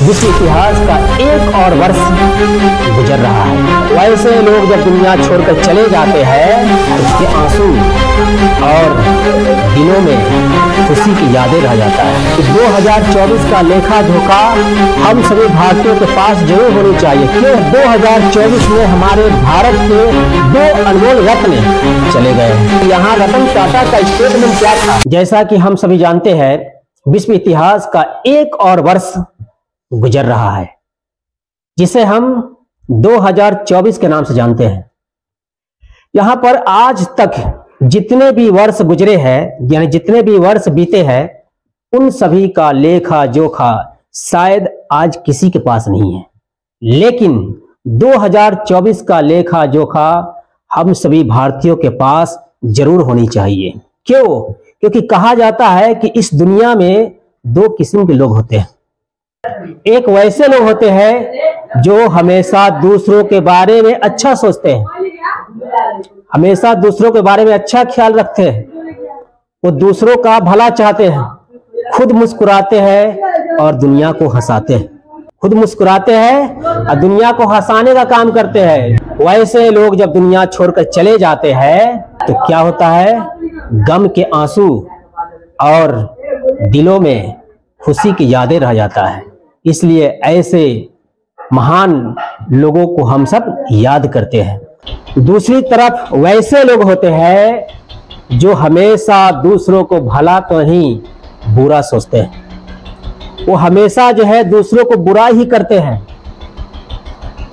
विश्व इतिहास का एक और वर्ष गुजर रहा है। वैसे लोग जब दुनिया छोड़कर चले जाते हैं, उसके आंसू और दिलों में खुशी की यादें रह जाता है। तो 2024 का लेखा जोखा हम सभी भारतीयों के पास जरूर होनी चाहिए। क्यों 2024 में हमारे भारत के 2 अनमोल रत्न चले गए हैं। यहाँ रतन टाटा का स्टेटमेंट क्या था? जैसा कि हम सभी जानते हैं, विश्व इतिहास का एक और वर्ष गुजर रहा है, जिसे हम 2024 के नाम से जानते हैं। यहां पर आज तक जितने भी वर्ष गुजरे हैं, यानी जितने भी वर्ष बीते हैं, उन सभी का लेखा जोखा शायद आज किसी के पास नहीं है। लेकिन 2024 का लेखा जोखा हम सभी भारतीयों के पास जरूर होनी चाहिए। क्यों? क्योंकि कहा जाता है कि इस दुनिया में 2 किस्म के लोग होते हैं। एक वैसे लोग होते हैं जो हमेशा दूसरों के बारे में अच्छा सोचते हैं, हमेशा दूसरों के बारे में अच्छा ख्याल रखते हैं, वो दूसरों का भला चाहते हैं, खुद मुस्कुराते हैं और दुनिया को हंसाते हैं, खुद मुस्कुराते हैं और दुनिया को हंसाने का काम करते हैं। वैसे लोग जब दुनिया छोड़कर चले जाते हैं तो क्या होता है? गम के आंसू और दिलों में खुशी की यादें रह जाता है। इसलिए ऐसे महान लोगों को हम सब याद करते हैं। दूसरी तरफ वैसे लोग होते हैं जो हमेशा दूसरों को भला तो नहीं बुरा सोचते हैं। वो हमेशा जो है दूसरों को बुरा ही करते हैं,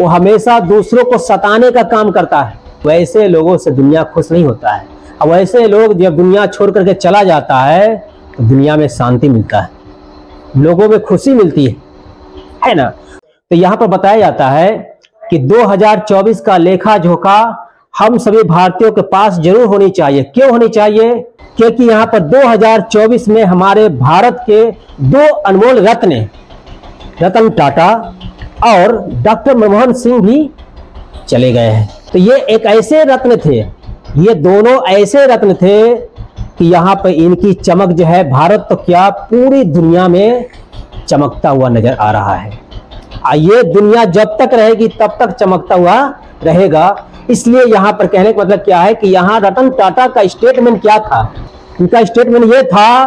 वो हमेशा दूसरों को सताने का काम करता है। वैसे लोगों से दुनिया खुश नहीं होता है। अब वैसे लोग जब दुनिया छोड़ करके चला जाता है तो दुनिया में शांति मिलता है, लोगों में खुशी मिलती है ना। तो यहाँ पर बताया जाता है कि 2024 का लेखा जोखा हम सभी भारतीयों के पास जरूर होनी चाहिए। क्यों होनी चाहिए? क्योंकि यहाँ पर 2024 में हमारे भारत के 2 अनमोल रत्न, रतन टाटा और डॉक्टर मनमोहन सिंह भी चले गए हैं। तो ये एक ऐसे रत्न थे, ये दोनों ऐसे रत्न थे कि यहाँ पर इनकी चमक जो है भारत तो क्या पूरी दुनिया में चमकता हुआ नजर आ रहा है। ये दुनिया जब तक रहेगी तब तक चमकता हुआ रहेगा। इसलिए यहाँ पर कहने का मतलब क्या है कि यहाँ रतन टाटा का स्टेटमेंट क्या था? उनका स्टेटमेंट ये था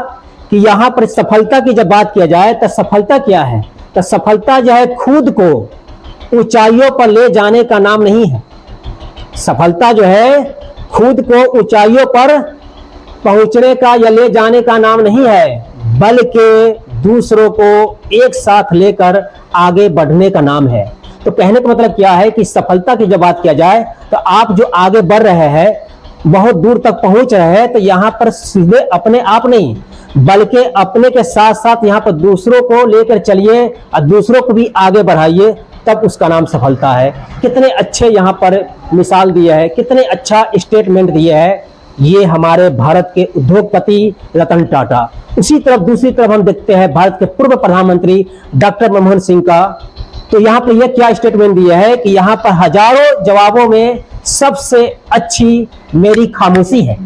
कि यहाँ पर सफलता की जब बात किया जाए तो सफलता क्या है? तो सफलता जो है खुद को ऊंचाइयों पर ले जाने का नाम नहीं है। सफलता जो है खुद को ऊंचाइयों पर पहुंचने का या ले जाने का नाम नहीं है, बल्कि दूसरों को एक साथ लेकर आगे बढ़ने का नाम है। तो कहने का मतलब क्या है कि सफलता की जब बात किया जाए तो आप जो आगे बढ़ रहे हैं, बहुत दूर तक पहुंच रहे हैं, तो यहाँ पर सीधे अपने आप नहीं बल्कि अपने के साथ साथ यहाँ पर दूसरों को लेकर चलिए और दूसरों को भी आगे बढ़ाइए, तब उसका नाम सफलता है। कितने अच्छे यहाँ पर मिसाल दिए है, कितने अच्छा स्टेटमेंट दिए है ये हमारे भारत के उद्योगपति रतन टाटा। उसी तरफ दूसरी तरफ हम देखते हैं भारत के पूर्व प्रधानमंत्री डॉक्टर मनमोहन सिंह का। तो यहाँ पर यह क्या स्टेटमेंट दिया है कि यहाँ पर हजारों जवाबों में सबसे अच्छी मेरी खामोशी है।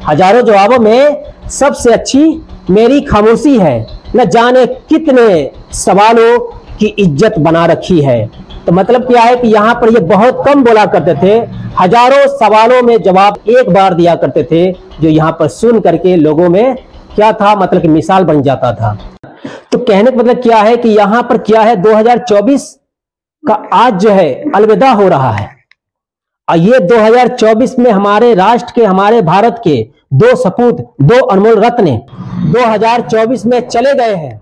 हजारों जवाबों में सबसे अच्छी मेरी खामोशी है, न जाने कितने सवालों की इज्जत बना रखी है। तो मतलब क्या है कि यहाँ पर ये बहुत कम बोला करते थे, हजारों सवालों में जवाब एक बार दिया करते थे, जो यहाँ पर सुन करके लोगों में क्या था, मतलब कि मिसाल बन जाता था। तो कहने का मतलब क्या है कि यहाँ पर क्या है, 2024 का आज जो है अलविदा हो रहा है। और ये 2024 में हमारे राष्ट्र के, हमारे भारत के 2 सपूत, 2 अनमोल रत्न 2024 में चले गए हैं।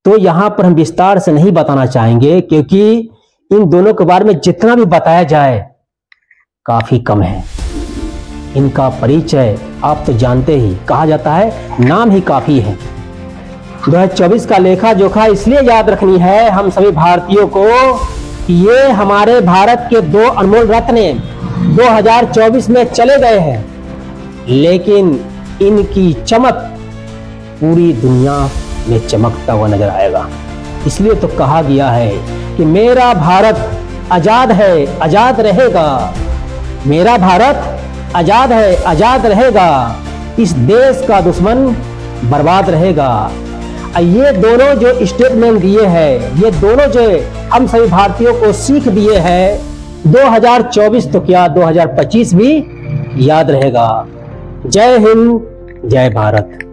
तो यहां पर हम विस्तार से नहीं बताना चाहेंगे, क्योंकि इन दोनों के बारे में जितना भी बताया जाए काफी कम है। इनका परिचय आप तो जानते ही, कहा जाता है नाम ही काफी है। 2024 का लेखा जोखा इसलिए याद रखनी है हम सभी भारतीयों को कि ये हमारे भारत के 2 अनमोल रत्न 2024 में चले गए हैं, लेकिन इनकी चमक पूरी दुनिया में चमकता हुआ नजर आएगा। इसलिए तो कहा गया है कि मेरा भारत आजाद है, आजाद रहेगा। मेरा भारत आजाद है, आजाद रहेगा। इस देश का दुश्मन बर्बाद रहेगा। ये दोनों जो स्टेटमेंट दिए हैं, ये दोनों जो हम सभी भारतीयों को सीख दिए हैं, 2024 तो क्या 2025 भी याद रहेगा। जय हिंद, जय भारत।